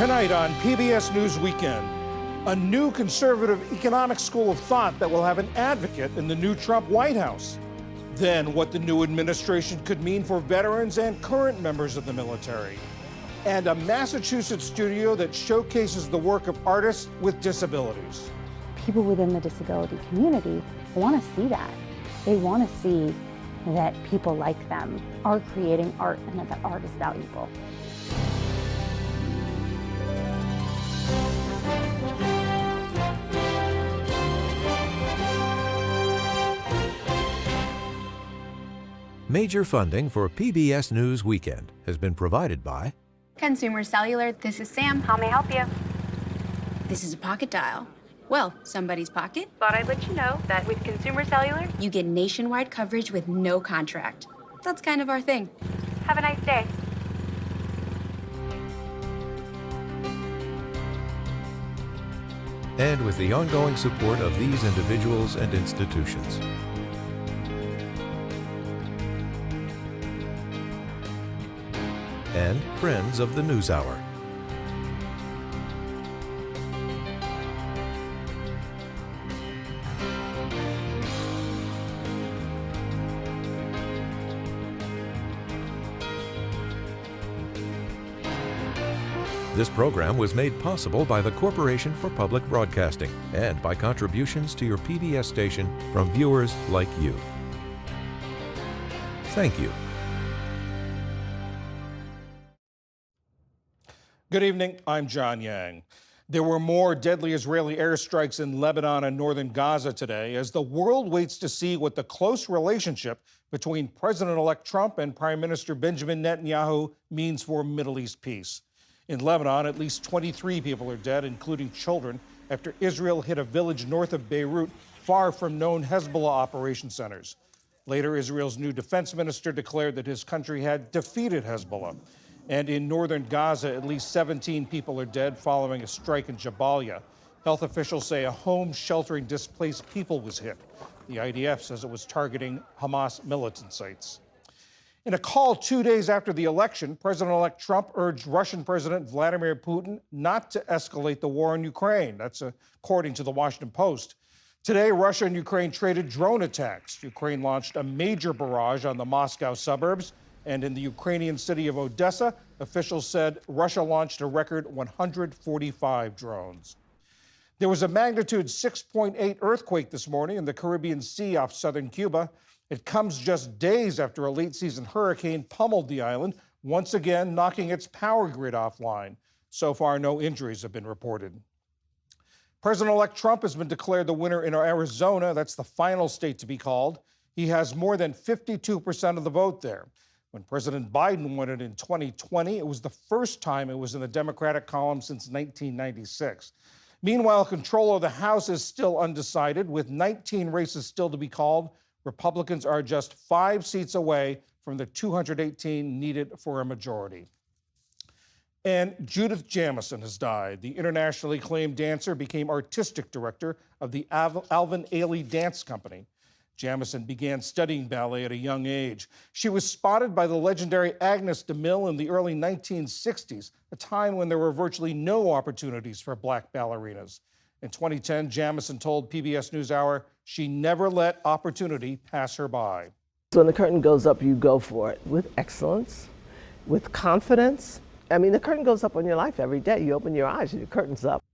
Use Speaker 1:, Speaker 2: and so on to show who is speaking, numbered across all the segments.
Speaker 1: Tonight on PBS News Weekend, a new conservative economic school of thought that will have an advocate in the new Trump White House. Then what the new administration could mean for veterans and current members of the military. And a Massachusetts studio that showcases the work of artists with disabilities.
Speaker 2: People within the disability community want to see that. They want to see that people like them are creating art and that art is valuable.
Speaker 3: Major funding for PBS News Weekend has been provided by
Speaker 4: Consumer Cellular. This is Sam.
Speaker 5: How may I help you?
Speaker 4: This is a pocket dial. Well, somebody's pocket.
Speaker 5: Thought I'd let you know that with Consumer Cellular,
Speaker 4: You get nationwide coverage with no contract. That's kind of our thing.
Speaker 5: have a nice day.
Speaker 3: and with the ongoing support of these individuals and institutions. And friends of the NewsHour. This program was made possible by the Corporation for Public Broadcasting and by contributions to your PBS station from viewers like you. Thank you.
Speaker 1: Good evening, I'm John Yang. There were more deadly Israeli airstrikes in Lebanon and northern Gaza today as the world waits to see what the close relationship between President-elect Trump and Prime Minister Benjamin Netanyahu means for Middle East peace. In Lebanon, at least 23 people are dead, including children, after Israel hit a village north of Beirut, far from known Hezbollah operation centers. Later, Israel's new defense minister declared that his country had defeated Hezbollah. And in northern Gaza, at least 17 people are dead following a strike in Jabalia. Health officials say a home sheltering displaced people was hit. The IDF says it was targeting Hamas militant sites. In a call 2 days after the election, President-elect Trump urged Russian President Vladimir Putin not to escalate the war in Ukraine. That's according to the Washington Post. Today, Russia and Ukraine traded drone attacks. Ukraine launched a major barrage on the Moscow suburbs. And in the Ukrainian city of Odessa, officials said Russia launched a record 145 drones. There was a magnitude 6.8 earthquake this morning in the Caribbean Sea off southern Cuba. It comes just days after a late-season hurricane pummeled the island, once again knocking its power grid offline. So far, no injuries have been reported. President-elect Trump has been declared the winner in Arizona. That's the final state to be called. He has more than 52% of the vote there. When President Biden won it in 2020, it was the first time it was in the Democratic column since 1996. Meanwhile, control of the House is still undecided. With 19 races still to be called, Republicans are just 5 seats away from the 218 needed for a majority. And Judith Jamison has died. The internationally acclaimed dancer became artistic director of the Alvin Ailey Dance Company. Jamison began studying ballet at a young age. She was spotted by the legendary Agnes DeMille in the early 1960s, a time when there were virtually no opportunities for black ballerinas. In 2010, Jamison told PBS NewsHour she never let opportunity pass her by.
Speaker 6: When the curtain goes up, you go for it with excellence, with confidence. I mean, the curtain goes up on your life every day. You open your eyes and your curtain's up.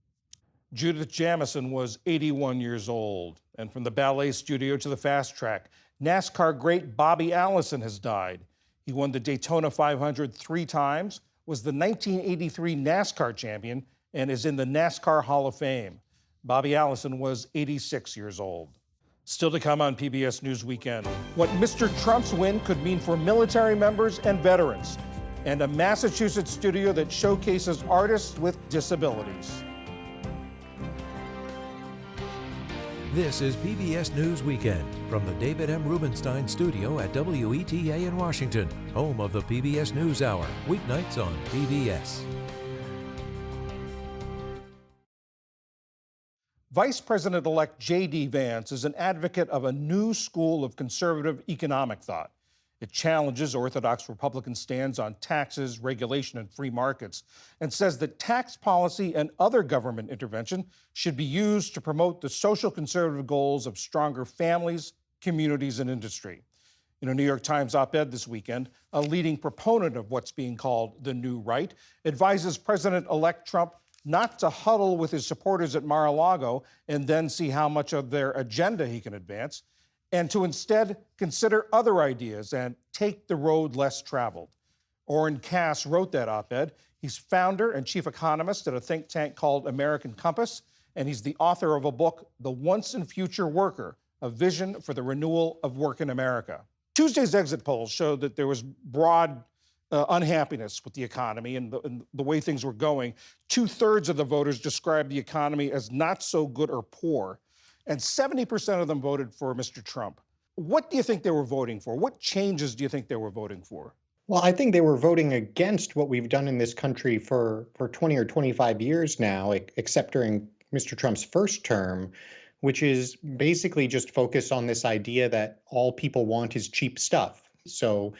Speaker 1: Judith Jamison was 81 years old. And from the ballet studio to the fast track, NASCAR great Bobby Allison has died. He won the Daytona 500 3 times, was the 1983 NASCAR champion, and is in the NASCAR Hall of Fame. Bobby Allison was 86 years old. Still to come on PBS News Weekend, what Mr. Trump's win could mean for military members and veterans, and a Massachusetts studio that showcases artists with disabilities.
Speaker 3: This is PBS News Weekend from the David M. Rubenstein studio at WETA in Washington, home of the PBS NewsHour, weeknights on PBS.
Speaker 1: Vice President-elect J.D. Vance is an advocate of a new school of conservative economic thought. It challenges orthodox Republican stands on taxes, regulation, and free markets, and says that tax policy and other government intervention should be used to promote the social conservative goals of stronger families, communities, and industry. In a New York Times op-ed this weekend, a leading proponent of what's being called the new right advises President-elect Trump not to huddle with his supporters at Mar-a-Lago and then see how much of their agenda he can advance, and to instead consider other ideas and take the road less traveled. Oren Cass wrote that op-ed. He's founder and chief economist at a think tank called American Compass, and he's the author of a book, The Once and Future Worker, A Vision for the Renewal of Work in America. Tuesday's exit polls showed that there was broad unhappiness with the economy and the way things were going. 2/3 of the voters described the economy as not so good or poor, and 70% of them voted for Mr. Trump. What do you think they were voting for? What changes do you think they were voting for?
Speaker 7: Well, I think they were voting against what we've done in this country for 20 or 25 years now, except during Mr. Trump's first term, which is basically just focus on this idea that all people want is cheap stuff. So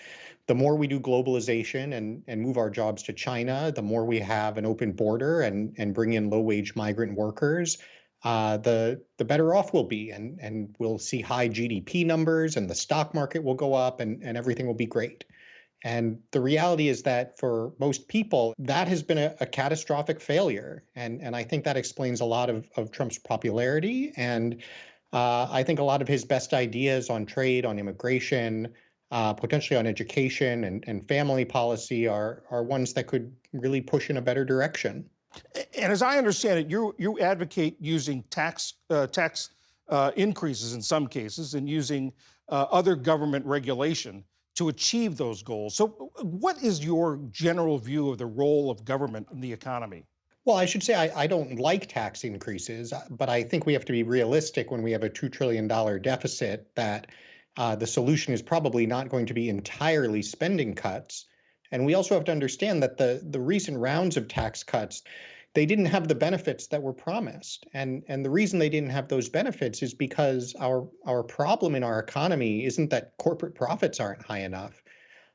Speaker 7: the more we do globalization and move our jobs to China, the more we have an open border and bring in low-wage migrant workers, the better off we'll be. And we'll see high GDP numbers and the stock market will go up and everything will be great. And the reality is that for most people, that has been a catastrophic failure. And I think that explains a lot of Trump's popularity. And I think a lot of his best ideas on trade, on immigration, potentially on education and family policy are ones that could really push in a better direction.
Speaker 1: And as I understand it, you advocate using tax increases in some cases and using other government regulation to achieve those goals. So what is your general view of the role of government in the economy?
Speaker 7: Well, I should say I don't like tax increases, but I think we have to be realistic when we have a $2 trillion deficit that the solution is probably not going to be entirely spending cuts. And we also have to understand that the recent rounds of tax cuts, they didn't have the benefits that were promised. And the reason they didn't have those benefits is because our problem in our economy isn't that corporate profits aren't high enough.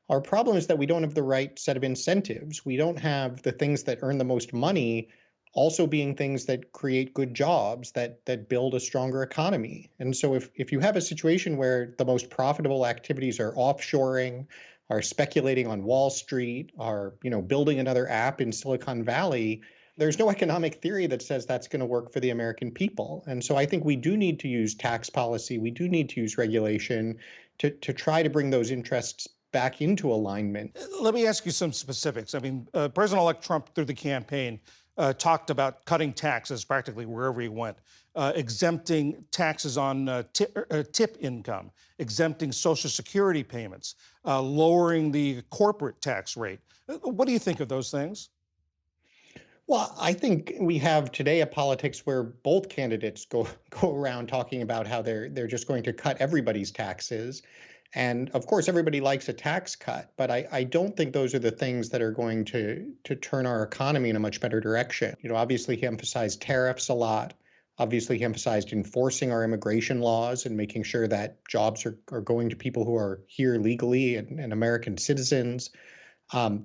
Speaker 7: Our problem is that we don't have the right set of incentives. We don't have the things that earn the most money also being things that create good jobs, that build a stronger economy. And so if you have a situation where the most profitable activities are offshoring, are speculating on Wall Street, are building another app in Silicon Valley, there's no economic theory that says that's going to work for the American people. And so I think we do need to use tax policy. We do need to use regulation to try to bring those interests back into alignment.
Speaker 1: Let me ask you some specifics. I mean, President-elect Trump, through the campaign, talked about cutting taxes practically wherever he went, exempting taxes on tip income, exempting Social Security payments, lowering the corporate tax rate. What do you think of those things?
Speaker 7: Well, I think we have today a politics where both candidates go around talking about how they're just going to cut everybody's taxes. And of course, everybody likes a tax cut, but I don't think those are the things that are going to turn our economy in a much better direction. Obviously, he emphasized tariffs a lot. Obviously, he emphasized enforcing our immigration laws and making sure that jobs are going to people who are here legally and American citizens.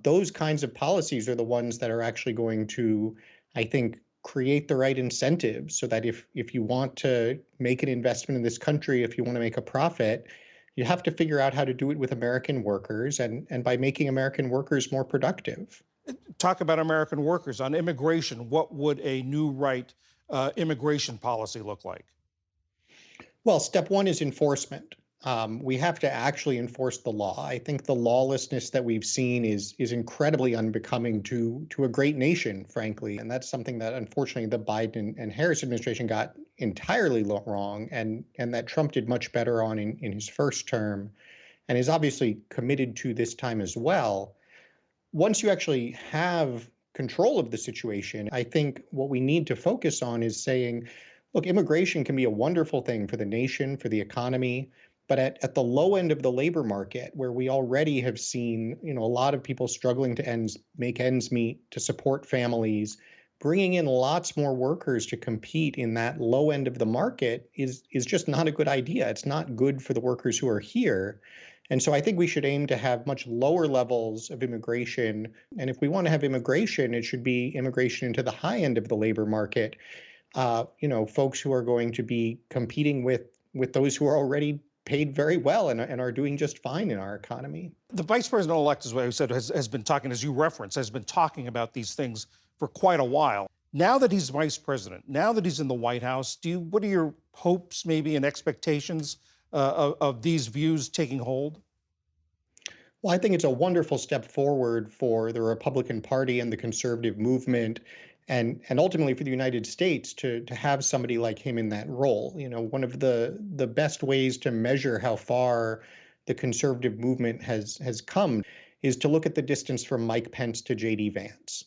Speaker 7: Those kinds of policies are the ones that are actually going to, I think, create the right incentives so that if you want to make an investment in this country, if you want to make a profit, you have to figure out how to do it with American workers and by making American workers more productive.
Speaker 1: Talk about American workers. On immigration, what would a new right immigration policy look like?
Speaker 7: Well, step one is enforcement. We have to actually enforce the law. I think the lawlessness that we've seen is incredibly unbecoming to a great nation, frankly. And that's something that, unfortunately, the Biden and Harris administration got entirely wrong and that Trump did much better on in his first term and is obviously committed to this time as well. Once you actually have control of the situation, I think what we need to focus on is saying, look, immigration can be a wonderful thing for the nation, for the economy. But at the low end of the labor market, where we already have seen, a lot of people struggling to make ends meet, to support families, bringing in lots more workers to compete in that low end of the market is just not a good idea. It's not good for the workers who are here. And so I think we should aim to have much lower levels of immigration. And if we want to have immigration, it should be immigration into the high end of the labor market. Folks who are going to be competing with those who are already paid very well and are doing just fine in our economy.
Speaker 1: The vice president-elect, as I said, has been talking, as you referenced, has been talking about these things for quite a while. Now that he's vice president, now that he's in the White House, what are your hopes, maybe, and expectations of these views taking hold?
Speaker 7: Well, I think it's a wonderful step forward for the Republican Party and the conservative movement, and ultimately for the United States to have somebody like him in that role. One of the best ways to measure how far the conservative movement has come is to look at the distance from Mike Pence to J.D. Vance.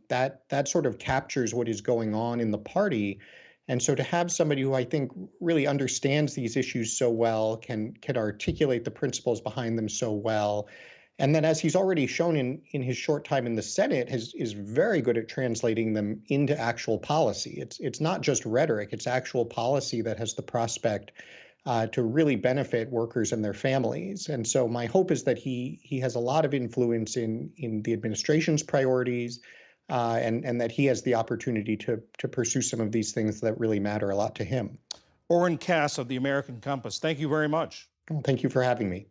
Speaker 7: That sort of captures what is going on in the party. And so to have somebody who I think really understands these issues so well, can articulate the principles behind them so well, and then, as he's already shown in his short time in the Senate, is very good at translating them into actual policy. It's not just rhetoric; it's actual policy that has the prospect to really benefit workers and their families. And so, my hope is that he has a lot of influence in the administration's priorities, and that he has the opportunity to pursue some of these things that really matter a lot to him.
Speaker 1: Oren Cass of the American Compass, thank you very much.
Speaker 7: Well, thank you for having me.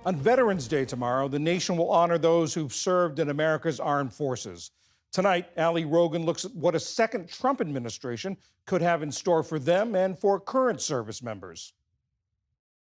Speaker 1: On Veterans Day tomorrow, the nation will honor those who've served in America's armed forces. Tonight, Ali Rogan looks at what a second Trump administration could have in store for them and for current service members.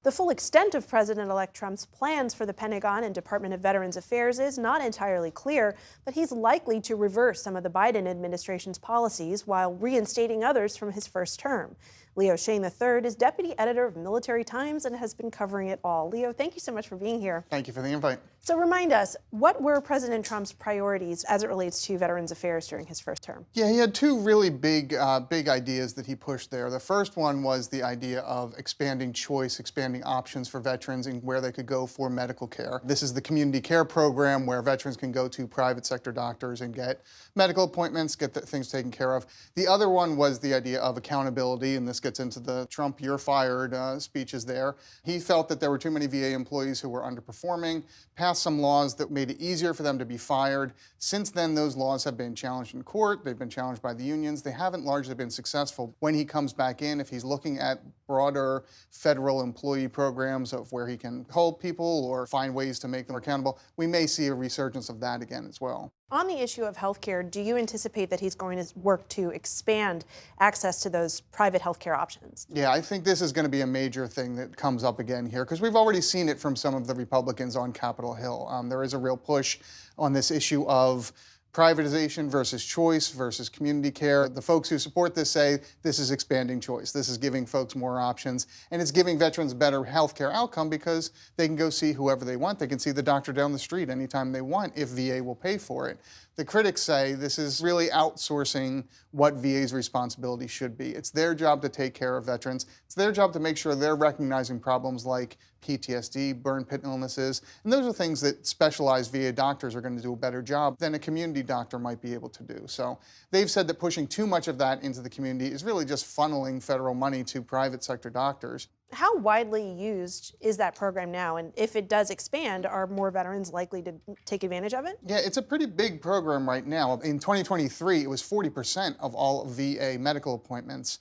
Speaker 8: The full extent of President-elect Trump's plans for the Pentagon and Department of Veterans Affairs is not entirely clear, but he's likely to reverse some of the Biden administration's policies while reinstating others from his first term. Leo Shane III is deputy editor of Military Times and has been covering it all. Leo, thank you so much for being here.
Speaker 9: Thank you for the invite.
Speaker 8: So remind us, what were President Trump's priorities as it relates to Veterans Affairs during his first term?
Speaker 9: Yeah, he had two really big ideas that he pushed there. The first one was the idea of expanding choice, expanding options for veterans and where they could go for medical care. This is the community care program where veterans can go to private sector doctors and get medical appointments, get things taken care of. The other one was the idea of accountability, and this gets into the Trump "you're fired" speeches there. He felt that there were too many VA employees who were underperforming, passed some laws that made it easier for them to be fired. Since then, those laws have been challenged in court. They've been challenged by the unions. They haven't largely been successful. When he comes back in, if he's looking at broader federal employee programs of where he can hold people or find ways to make them accountable, we may see a resurgence of that again as well.
Speaker 8: On the issue of healthcare, do you anticipate that he's going to work to expand access to those private healthcare options?
Speaker 9: Yeah, I think this is going to be a major thing that comes up again here because we've already seen it from some of the Republicans on Capitol Hill. There is a real push on this issue of privatization versus choice versus community care. The folks who support this say this is expanding choice. This is giving folks more options, and it's giving veterans a better healthcare outcome because they can go see whoever they want. They can see the doctor down the street anytime they want if VA will pay for it. The critics say this is really outsourcing what VA's responsibility should be. It's their job to take care of veterans. It's their job to make sure they're recognizing problems like PTSD, burn pit illnesses, and those are things that specialized VA doctors are going to do a better job than a community doctor might be able to do. So they've said that pushing too much of that into the community is really just funneling federal money to private sector doctors.
Speaker 8: How widely used is that program now? And if it does expand, are more veterans likely to take advantage of it?
Speaker 9: Yeah, it's a pretty big program right now. In 2023, it was 40% of all VA medical appointments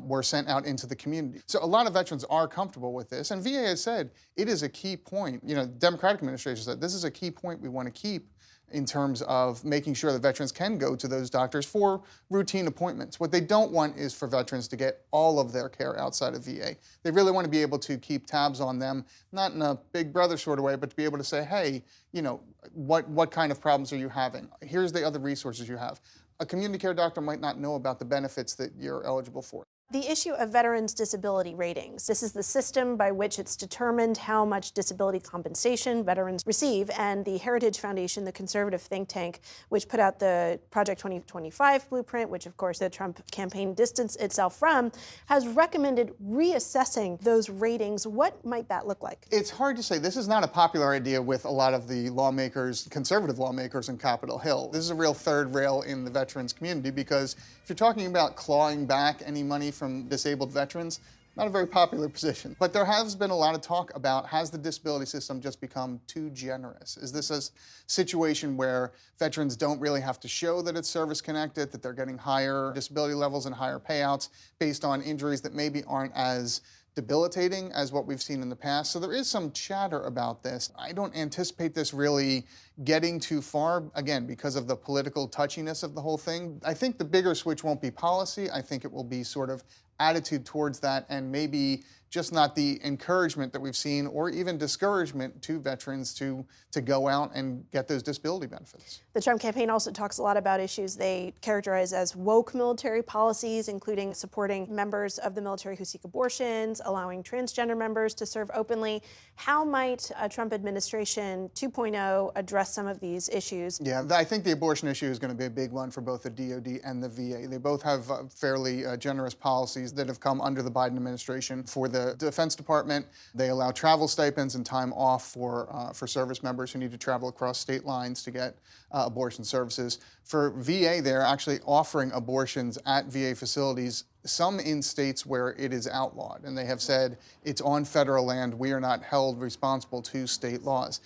Speaker 9: were sent out into the community. So a lot of veterans are comfortable with this. And VA has said it is a key point. You know, the Democratic administration said this is a key point we want to keep in terms of making sure that veterans can go to those doctors for routine appointments. What they don't want is for veterans to get all of their care outside of VA. They really want to be able to keep tabs on them, not in a big brother sort of way, but to be able to say, hey, you know, what kind of problems are you having? Here's the other resources you have. A community care doctor might not know about the benefits that you're eligible for.
Speaker 8: The issue of veterans' disability ratings. This is the system by which it's determined how much disability compensation veterans receive, and the Heritage Foundation, the conservative think tank, which put out the Project 2025 blueprint, which of course the Trump campaign distanced itself from, has recommended reassessing those ratings. What might that look like?
Speaker 9: It's hard to say. This is not a popular idea with a lot of the lawmakers, conservative lawmakers in Capitol Hill. This is a real third rail in the veterans community because if you're talking about clawing back any money from disabled veterans, not a very popular position. But there has been a lot of talk about, has the disability system just become too generous? Is this a situation where veterans don't really have to show that it's service-connected, that they're getting higher disability levels and higher payouts based on injuries that maybe aren't as debilitating as what we've seen in the past? So there is some chatter about this. I don't anticipate this really getting too far, again, because of the political touchiness of the whole thing. I think the bigger switch won't be policy. I think it will be sort of attitude towards that, and maybe just not the encouragement that we've seen or even discouragement to veterans to go out and get those disability benefits.
Speaker 8: The Trump campaign also talks a lot about issues they characterize as woke military policies, including supporting members of the military who seek abortions, allowing transgender members to serve openly. How might a Trump administration 2.0 address some of these issues?
Speaker 9: Yeah, I think the abortion issue is going to be a big one for both the DoD and the VA. They both have fairly generous policies that have come under the Biden administration. For the Defense Department, they allow travel stipends and time off for service members who need to travel across state lines to get abortion services. For VA, they're actually offering abortions at VA facilities, some in states where it is outlawed. And they have said it's on federal land. We are not held responsible to state laws.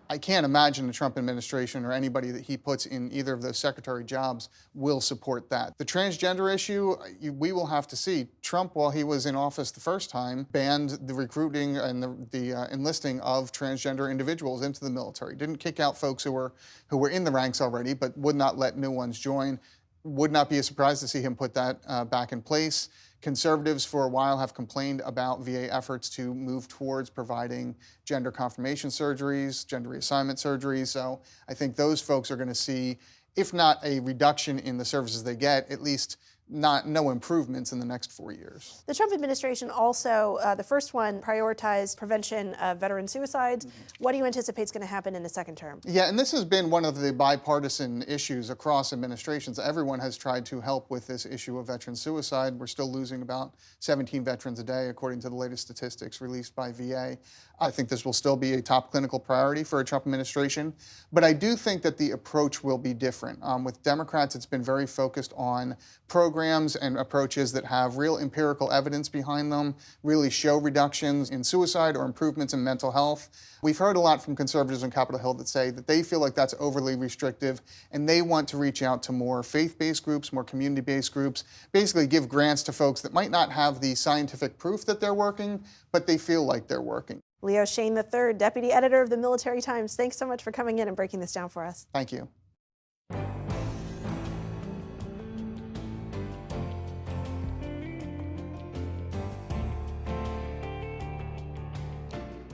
Speaker 9: I can't imagine the Trump administration or anybody that he puts in either of those secretary jobs will support that. The transgender issue, we will have to see. Trump, while he was in office the first time, banned the recruiting and the enlisting of transgender individuals into the military. Didn't kick out folks who were in the ranks already, but would not let new ones join. Would not be a surprise to see him put that back in place. Conservatives for a while have complained about VA efforts to move towards providing gender confirmation surgeries, gender reassignment surgeries. So I think those folks are going to see, if not a reduction in the services they get, at least no improvements in the next 4 years.
Speaker 8: The Trump administration also, the first one, prioritized prevention of veteran suicides. What do you anticipate is going to happen in the second term?
Speaker 9: Yeah, and this has been one of the bipartisan issues across administrations. Everyone has tried to help with this issue of veteran suicide. We're still losing about 17 veterans a day, according to the latest statistics released by VA. I think this will still be a top clinical priority for a Trump administration, but I do think that the approach will be different. With Democrats, it's been very focused on programs and approaches that have real empirical evidence behind them, really show reductions in suicide or improvements in mental health. We've heard a lot from conservatives on Capitol Hill that say that they feel like that's overly restrictive, and they want to reach out to more faith-based groups, more community-based groups, basically give grants to folks that might not have the scientific proof that they're working, but they feel like they're working.
Speaker 8: Leo Shane III, Deputy Editor of the Military Times, thanks so much for coming in and breaking this down for us.
Speaker 9: Thank you.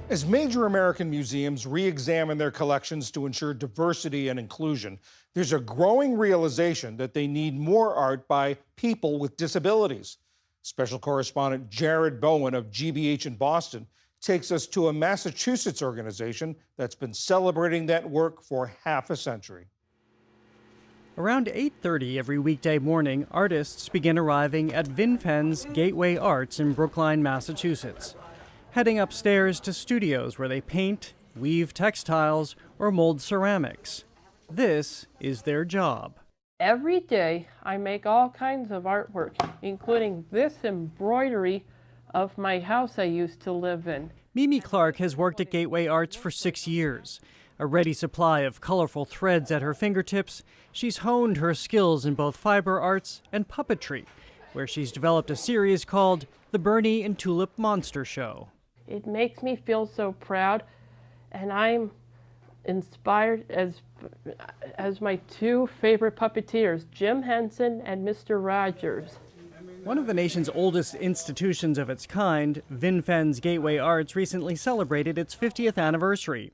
Speaker 1: As major American museums re-examine their collections to ensure diversity and inclusion, there's a growing realization that they need more art by people with disabilities. Special correspondent Jared Bowen of GBH in Boston takes us to a Massachusetts organization that's been celebrating that work for half a century.
Speaker 10: Around 8:30 every weekday morning, artists begin arriving at VinFen's Gateway Arts in Brookline, Massachusetts, heading upstairs to studios where they paint, weave textiles, or mold ceramics. This is their job.
Speaker 11: Every day, I make all kinds of artwork, including this embroidery of my house I used to live in.
Speaker 10: Mimi Clark has worked at Gateway Arts for 6 years. A ready supply of colorful threads at her fingertips, she's honed her skills in both fiber arts and puppetry, where she's developed a series called The Bernie and Tulip Monster Show.
Speaker 11: It makes me feel so proud, and I'm inspired as my two favorite puppeteers, Jim Henson and Mr. Rogers.
Speaker 10: One of the nation's oldest institutions of its kind, VinFen's Gateway Arts recently celebrated its 50th anniversary.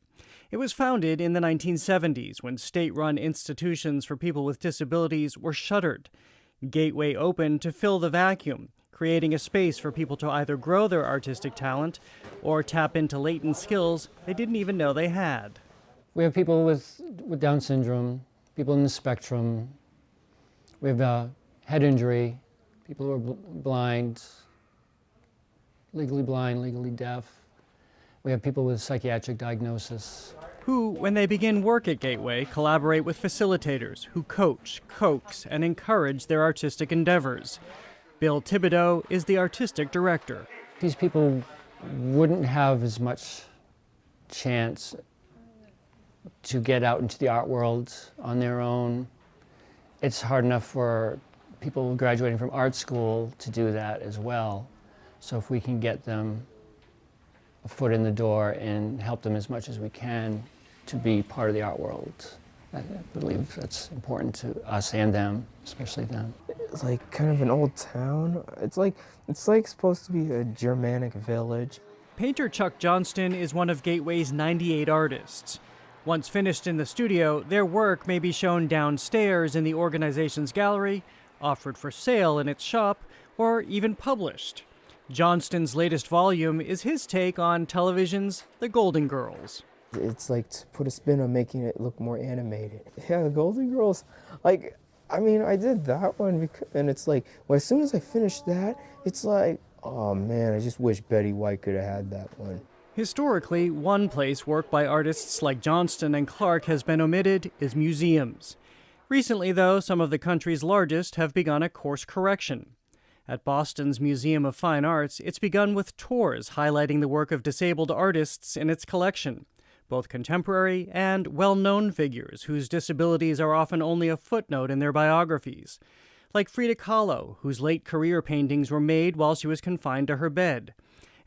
Speaker 10: It was founded in the 1970s when state-run institutions for people with disabilities were shuttered. Gateway opened to fill the vacuum, creating a space for people to either grow their artistic talent or tap into latent skills they didn't even know they had.
Speaker 12: We have people with Down syndrome, people in the spectrum. We have head injury, people who are blind, legally deaf. We have people with psychiatric diagnosis.
Speaker 10: Who, when they begin work at Gateway, collaborate with facilitators who coach, coax, and encourage their artistic endeavors. Bill Thibodeau is the artistic director.
Speaker 12: These people wouldn't have as much chance to get out into the art world on their own. It's hard enough for people graduating from art school to do that as well. So if we can get them a foot in the door and help them as much as we can to be part of the art world, I believe that's important to us and them, especially them.
Speaker 13: It's like kind of an old town. It's like supposed to be a Germanic village.
Speaker 10: Painter Chuck Johnston is one of Gateway's 98 artists. Once finished in the studio, their work may be shown downstairs in the organization's gallery, offered for sale in its shop, or even published. Johnston's latest volume is his take on television's The Golden Girls.
Speaker 13: It's like to put a spin on making it look more animated. Yeah, The Golden Girls, like, I mean, I did that one, and it's like, well, as soon as I finished that, it's like, oh man, I just wish Betty White could have had that one.
Speaker 10: Historically, one place work by artists like Johnston and Clark has been omitted is museums. Recently, though, some of the country's largest have begun a course correction. At Boston's Museum of Fine Arts, it's begun with tours highlighting the work of disabled artists in its collection, both contemporary and well-known figures whose disabilities are often only a footnote in their biographies, like Frida Kahlo, whose late career paintings were made while she was confined to her bed,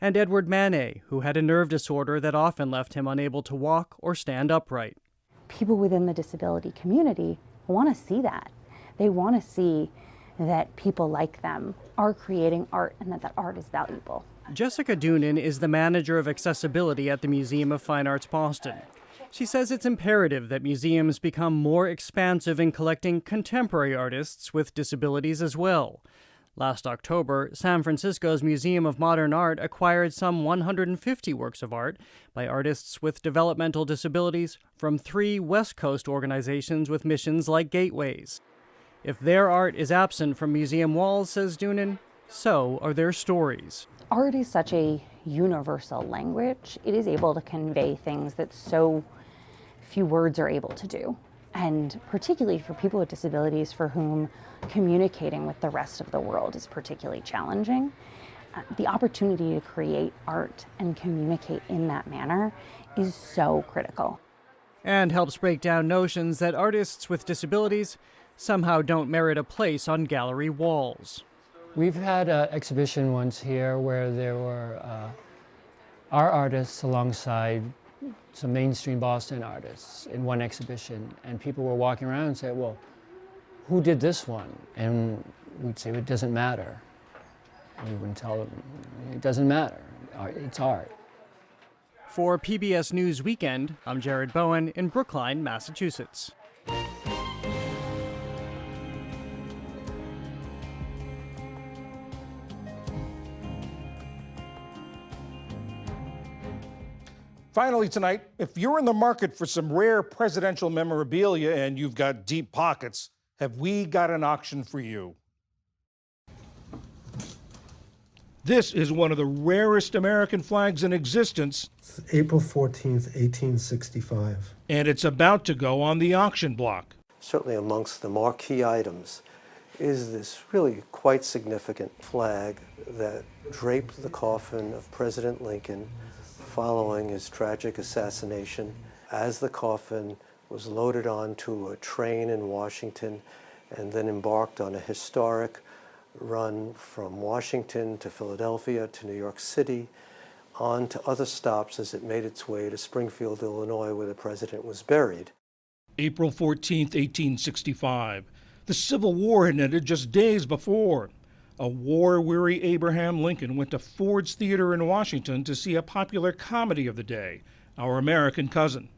Speaker 10: and Edward Manet, who had a nerve disorder that often left him unable to walk or stand upright.
Speaker 2: People within the disability community want to see that. They want to see that people like them are creating art and that art is valuable.
Speaker 10: Jessica Doonan is the manager of accessibility at the Museum of Fine Arts Boston. She says it's imperative that museums become more expansive in collecting contemporary artists with disabilities as well. Last October, San Francisco's Museum of Modern Art acquired some 150 works of art by artists with developmental disabilities from 3 West Coast organizations with missions like Gateways. If their art is absent from museum walls, says Doonan, so are their stories.
Speaker 2: Art is such a universal language. It is able to convey things that so few words are able to do. And particularly for people with disabilities for whom communicating with the rest of the world is particularly challenging, the opportunity to create art and communicate in that manner is so critical.
Speaker 10: And helps break down notions that artists with disabilities somehow don't merit a place on gallery walls.
Speaker 12: We've had an exhibition once here where there were our artists alongside some mainstream Boston artists in one exhibition, and people were walking around and saying, well, who did this one? And we'd say, it doesn't matter. We wouldn't tell them, it doesn't matter, it's art.
Speaker 10: For PBS News Weekend, I'm Jared Bowen in Brookline, Massachusetts.
Speaker 1: Finally tonight, if you're in the market for some rare presidential memorabilia and you've got deep pockets, have we got an auction for you? This is one of the rarest American flags in existence.
Speaker 14: It's April 14th, 1865.
Speaker 1: And it's about to go on the auction block.
Speaker 15: Certainly amongst the marquee items is this really quite significant flag that draped the coffin of President Lincoln following his tragic assassination. As the coffin was loaded onto a train in Washington and then embarked on a historic run from Washington to Philadelphia to New York City, on to other stops as it made its way to Springfield, Illinois, where the president was buried.
Speaker 1: April 14th, 1865. The Civil War had ended just days before. A war-weary Abraham Lincoln went to Ford's Theater in Washington to see a popular comedy of the day, Our American Cousin.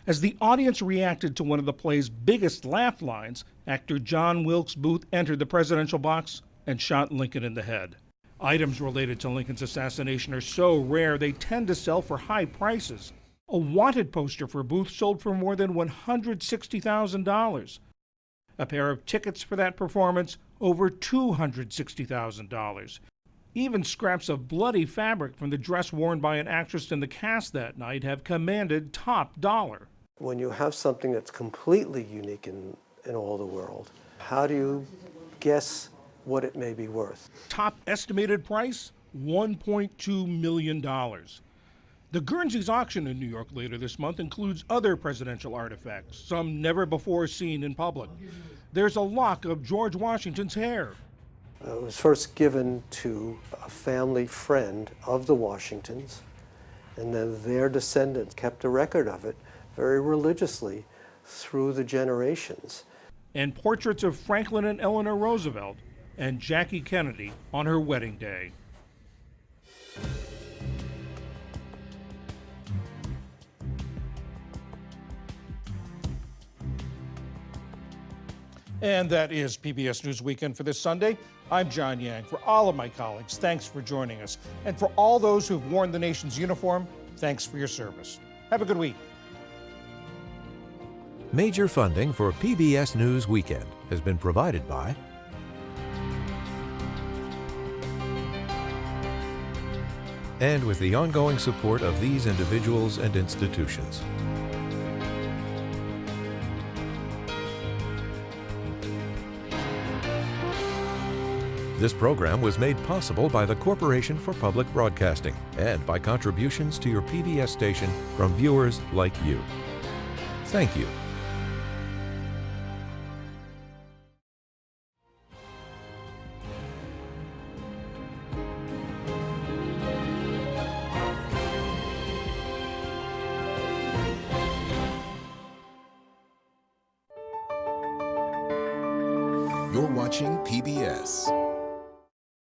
Speaker 1: As the audience reacted to one of the play's biggest laugh lines, actor John Wilkes Booth entered the presidential box and shot Lincoln in the head. Items related to Lincoln's assassination are so rare they tend to sell for high prices. A wanted poster for Booth sold for more than $160,000. A pair of tickets for that performance, over $260,000. Even scraps of bloody fabric from the dress worn by an actress in the cast that night have commanded top dollar.
Speaker 15: When you have something that's completely unique in all the world, how do you guess what it may be worth?
Speaker 1: Top estimated price, $1.2 million. The Guernsey's auction in New York later this month includes other presidential artifacts, some never before seen in public. There's a lock of George Washington's hair.
Speaker 15: It was first given to a family friend of the Washingtons, and then their descendants kept a record of it very religiously through the generations.
Speaker 1: And portraits of Franklin and Eleanor Roosevelt and Jackie Kennedy on her wedding day. And that is PBS News Weekend for this Sunday. I'm John Yang. For all of my colleagues, thanks for joining us. And for all those who've worn the nation's uniform, thanks for your service. Have a good week.
Speaker 3: Major funding for PBS News Weekend has been provided by and with the ongoing support of these individuals and institutions. This program was made possible by the Corporation for Public Broadcasting and by contributions to your PBS station from viewers like you. Thank you.
Speaker 16: You're watching PBS.